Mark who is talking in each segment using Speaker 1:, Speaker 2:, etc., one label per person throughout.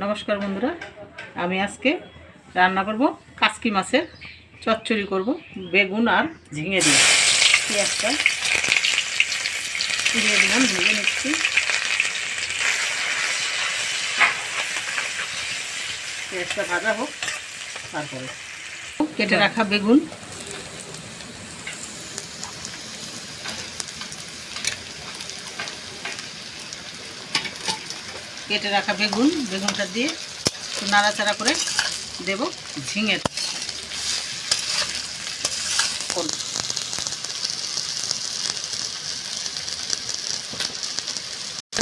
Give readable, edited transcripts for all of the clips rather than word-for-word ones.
Speaker 1: নমস্কার বন্ধুরা, আমি আজকে রান্না করব কাচকি মাছের চচ্চড়ি করব বেগুন আর ঝিঙে দিয়ে। পেঁয়াজটা পুড়িয়ে দিলাম, ভেজে নিচ্ছি। পেঁয়াজটা ভাজা হোক, তারপরে কেটে রাখা বেগুন, বেগুনটা দিয়ে একটু নাড়াচাড়া করে দেব ঝিঙে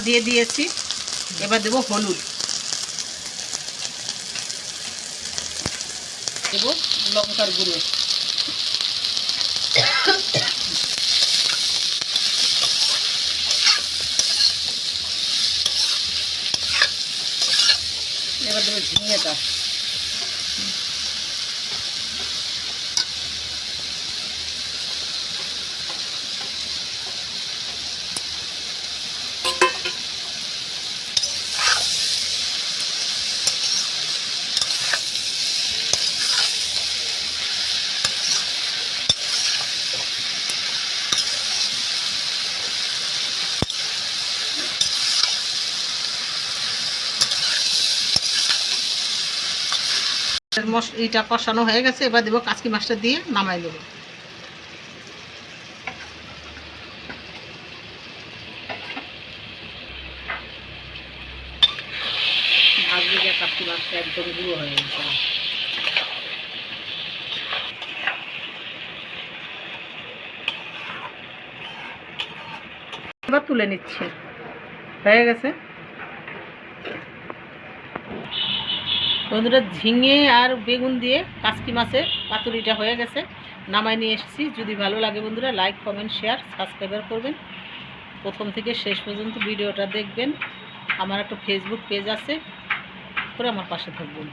Speaker 1: দিয়ে দিয়েছি। এবার দেব হলুদ, দেব লঙ্কার গুঁড়ো, এবার দেবো ঝিঙেটা, এইটা কষানো হয়ে গেছে। এবার দেবো কাচকি মাছটা দিয়ে নামাই নেব। ভাজলে যে কাচকি মাছটা একদম গুঁড়ো হয়ে গেছে। এবার তুলে নিচ্ছি, হয়ে গেছে বন্ধুরা। ঝিঙে আর বেগুন দিয়ে কাচকি মাছের পাতুরিটা হয়ে গেছে, নামাই নিয়ে এসেছি। যদি ভালো লাগে বন্ধুরা, লাইক, কমেন্ট, শেয়ার, সাবস্ক্রাইব করবেন। প্রথম থেকে শেষ পর্যন্ত ভিডিওটা দেখবেন। আমার একটা ফেসবুক পেজ আছে, করে আমার পাশে থাকবেন।